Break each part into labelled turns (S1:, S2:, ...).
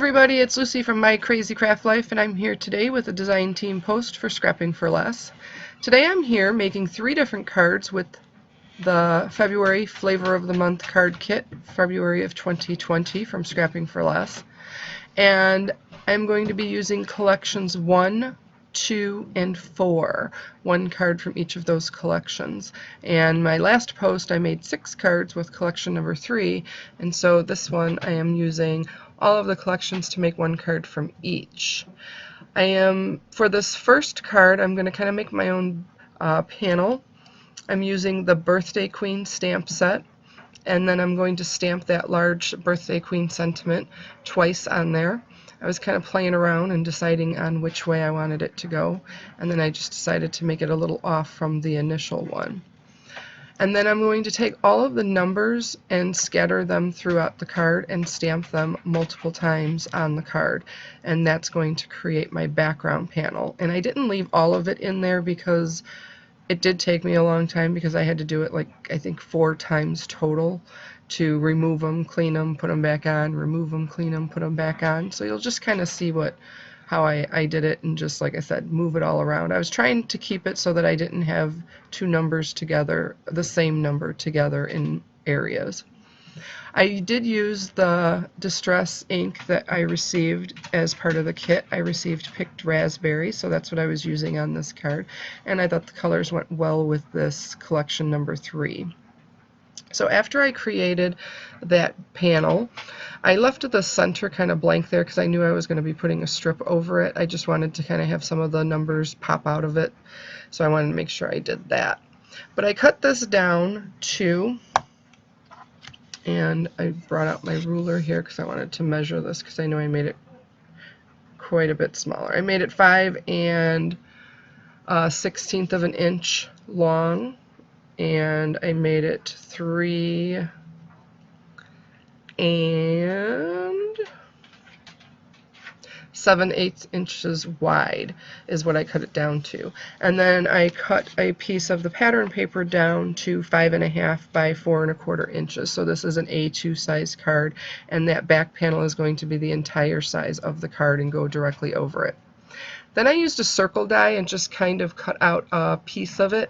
S1: everybody, it's Lucy from My Crazy Craft Life, and I'm here today with a design team post for Scrapping for Less. Today I'm here making 3 different cards with the February Flavor of the Month card kit, February of 2020 from Scrapping for Less. And I'm going to be using collections 1, 2, and 4, one card from each of those collections. And my last post I made 6 cards with collection number 3, and so this one I am using all of the collections to make 1 card from each. For this first card, I'm going to kind of make my own panel. I'm using the Birthday Queen stamp set, and then I'm going to stamp that large Birthday Queen sentiment twice on there. I was kind of playing around and deciding on which way I wanted it to go, and then I just decided to make it a little off from the initial one. And then I'm going to take all of the numbers and scatter them throughout the card and stamp them multiple times on the card, and that's going to create my background panel. And I didn't leave all of it in there because it did take me a long time, because I had to do it I think 4 times total to remove them, clean them, put them back on, remove them, clean them, put them back on. So you'll just kind of see how I did it, and just like I said, move it all around. I was trying to keep it so that I didn't have 2 numbers together, the same number together in areas. I did use the distress ink that I received as part of the kit. I received picked raspberry, so that's what I was using on this card, and I thought the colors went well with this collection number 3. So after I created that panel, I left the center kind of blank there because I knew I was going to be putting a strip over it. I just wanted to kind of have some of the numbers pop out of it, so I wanted to make sure I did that. But I cut this down to, and I brought out my ruler here because I wanted to measure this, because I know I made it quite a bit smaller. I made it 5 1/16 of an inch long, and I made it 3 7/8 inches wide is what I cut it down to. And then I cut a piece of the pattern paper down to 5 1/2 by 4 1/4 inches. So this is an A2 size card, and that back panel is going to be the entire size of the card and go directly over it. Then I used a circle die and just kind of cut out a piece of it.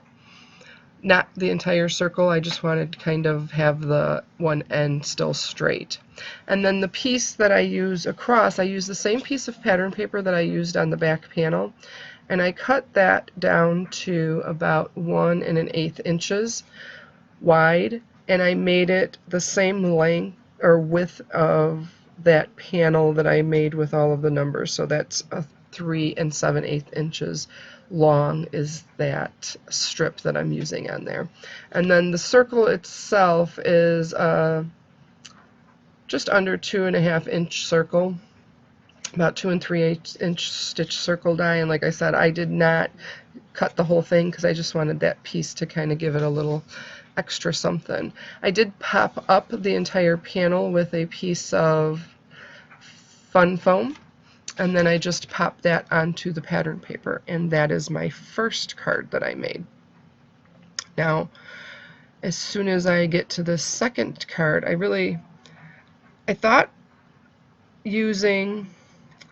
S1: Not the entire circle, I just wanted to kind of have the one end still straight. And then the piece that I use across, I use the same piece of pattern paper that I used on the back panel, and I cut that down to about 1 1/8 inches wide, and I made it the same length or width of that panel that I made with all of the numbers. So that's a 3 7/8 inches long is that strip that I'm using on there. And then the circle itself is just under 2 1/2 inch circle, about 2 3/8 inch stitch circle die. And like I said, I did not cut the whole thing because I just wanted that piece to kind of give it a little extra something. I did pop up the entire panel with a piece of fun foam, and then I just popped that onto the pattern paper, and that is my first card that I made. Now, as soon as I get to the second card, I thought using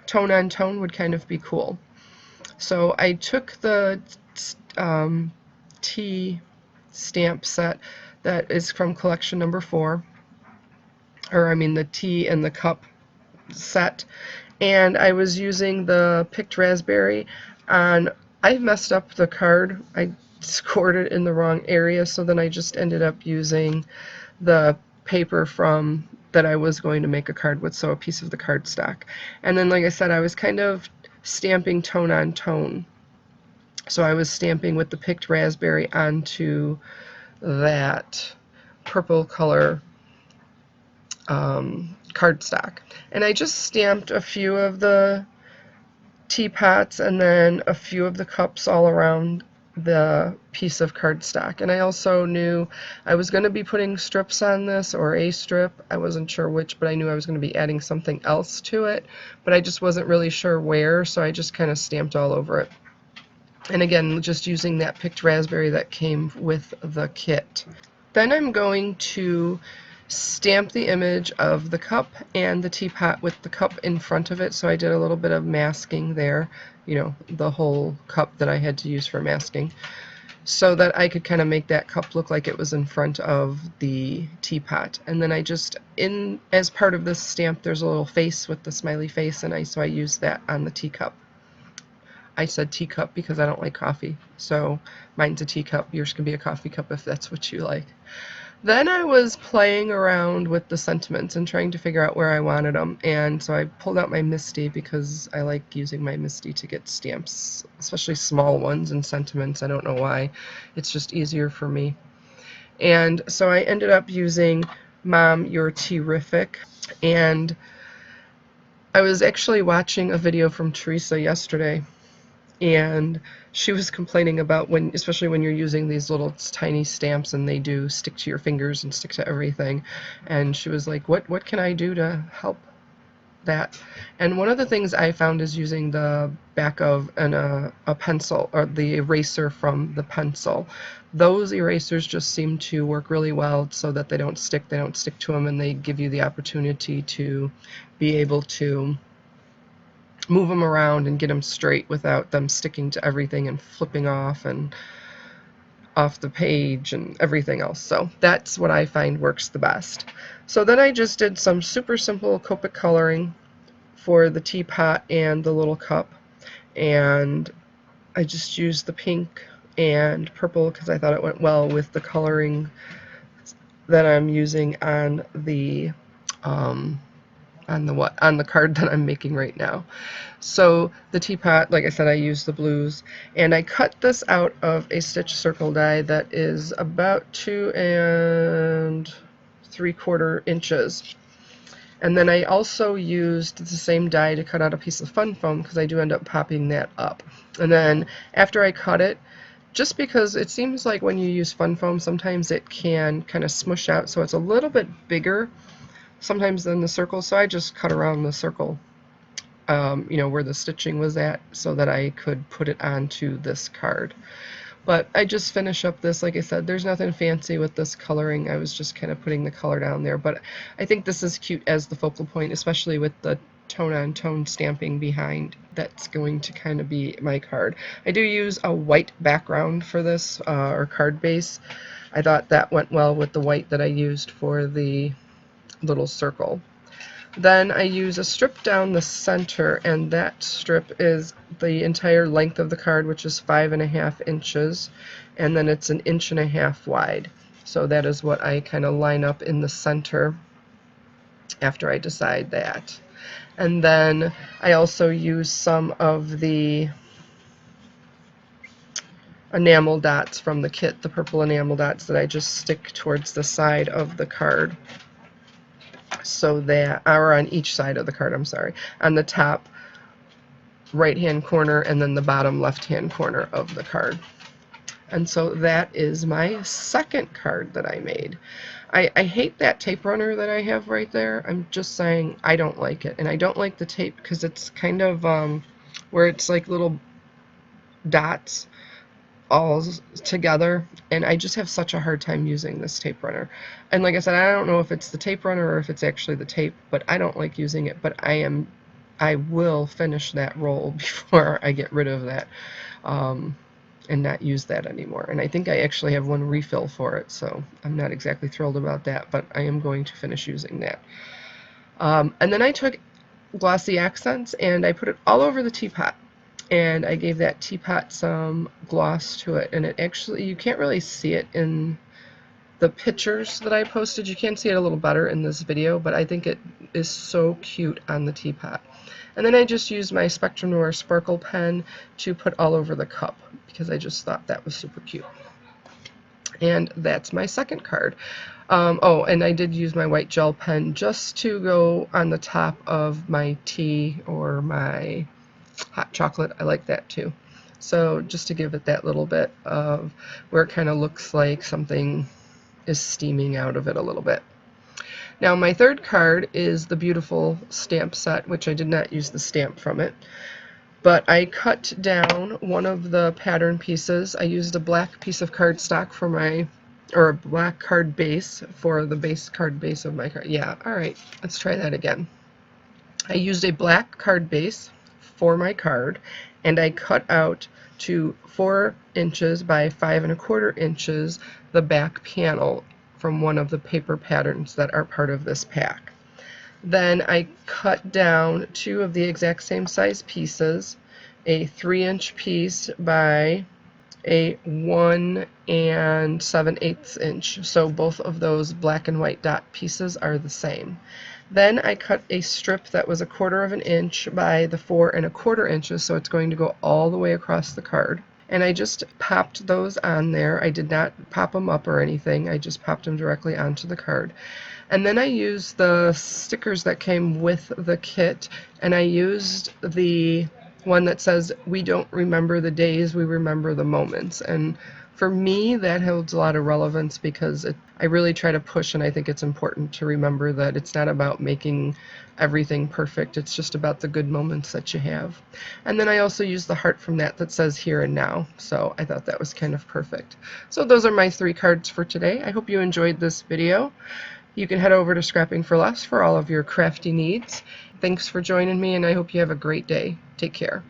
S1: tone on tone would kind of be cool. So I took the tea stamp set that is from collection number 4, or I mean the tea and the cup set, and I was using the picked raspberry on, I messed up the card. I scored it in the wrong area, so then I just ended up using the paper from that I was going to make a card with, so a piece of the cardstock. And then, like I said, I was kind of stamping tone on tone. So I was stamping with the picked raspberry onto that purple color cardstock. And I just stamped a few of the teapots and then a few of the cups all around the piece of cardstock. And I also knew I was going to be putting strips on this, or a strip. I wasn't sure which, but I knew I was going to be adding something else to it, but I just wasn't really sure where, so I just kind of stamped all over it. And again, just using that picked raspberry that came with the kit. Then I'm going to stamp the image of the cup and the teapot with the cup in front of it. So I did a little bit of masking there, you know, the whole cup that I had to use for masking, so that I could kind of make that cup look like it was in front of the teapot. And then I just, as part of this stamp, there's a little face with the smiley face, and so I used that on the teacup. I said teacup because I don't like coffee, so mine's a teacup. Yours can be a coffee cup if that's what you like. Then I was playing around with the sentiments and trying to figure out where I wanted them, and so I pulled out my Misty because I like using my Misty to get stamps, especially small ones and sentiments. I don't know why. It's just easier for me. And so I ended up using Mom, You're Terrific, and I was actually watching a video from Teresa yesterday, and she was complaining about when, especially when you're using these little tiny stamps and they do stick to your fingers and stick to everything, and she was like, what can I do to help that? And one of the things I found is using the back of a pencil, or the eraser from the pencil. Those erasers just seem to work really well so that they don't stick to them, and they give you the opportunity to be able to move them around and get them straight without them sticking to everything and flipping off and off the page and everything else. So that's what I find works the best. So then I just did some super simple Copic coloring for the teapot and the little cup, and I just used the pink and purple because I thought it went well with the coloring that I'm using on the on the card that I'm making right now. So the teapot, like I said, I used the blues, and I cut this out of a stitch circle die that is about 2 3/4 inches. And then I also used the same die to cut out a piece of fun foam because I do end up popping that up. And then after I cut it, just because it seems like when you use fun foam, sometimes it can kind of smush out, so it's a little bit bigger sometimes than the circle, so I just cut around the circle, you know, where the stitching was at, so that I could put it onto this card. But I just finish up this, like I said, there's nothing fancy with this coloring. I was just kind of putting the color down there, but I think this is cute as the focal point, especially with the tone-on-tone stamping behind. That's going to kind of be my card. I do use a white background for this, or card base. I thought that went well with the white that I used for the little circle. Then I use a strip down the center, and that strip is the entire length of the card, which is 5.5 inches, and then it's 1.5 inches wide. So that is what I kind of line up in the center after I decide that. And then I also use some of the enamel dots from the kit, the purple enamel dots that I just stick towards the side of the card. So that, or on each side of the card, I'm sorry, on the top right hand corner and then the bottom left hand corner of the card. And so that is my second card that I made. I hate that tape runner that I have right there. I'm just saying I don't like it, and I don't like the tape because it's kind of where it's like little dots all together, and I just have such a hard time using this tape runner. And like I said, I don't know if it's the tape runner or if it's actually the tape, but I don't like using it. But I will finish that roll before I get rid of that, and not use that anymore. And I think I actually have one refill for it, so I'm not exactly thrilled about that, but I am going to finish using that. And then I took glossy accents and I put it all over the teapot. And I gave that teapot some gloss to it, and it actually, you can't really see it in the pictures that I posted. You can see it a little better in this video, but I think it is so cute on the teapot. And then I just used my Spectrum Noir Sparkle pen to put all over the cup because I just thought that was super cute. And that's my second card. Oh, and I did use my white gel pen just to go on the top of my tea or my hot chocolate. I like that too. So just to give it that little bit of where it kind of looks like something is steaming out of it a little bit. Now my third card is the beautiful stamp set, which I did not use the stamp from it, but I cut down one of the pattern pieces. I used a black piece of cardstock for my or a black card base for the base card base of my card. Yeah, alright, let's try that again. I used a black card base for my card, and I cut out to 4 inches by 5¼ inches the back panel from one of the paper patterns that are part of this pack. Then I cut down 2 of the exact same size pieces, a 3-inch piece by a 1 7/8 inch. So both of those black and white dot pieces are the same. Then I cut a strip that was 1/4 inch by the 4¼ inches, so it's going to go all the way across the card. And I just popped those on there. I did not pop them up or anything. I just popped them directly onto the card. And then I used the stickers that came with the kit, and I used the one that says, "We don't remember the days, we remember the moments." And for me, that holds a lot of relevance because I really try to push, and I think it's important to remember that it's not about making everything perfect. It's just about the good moments that you have. And then I also used the heart from that says "Here and Now." So I thought that was kind of perfect. So those are my 3 cards for today. I hope you enjoyed this video. You can head over to Scrapping for Less for all of your crafty needs. Thanks for joining me, and I hope you have a great day. Take care.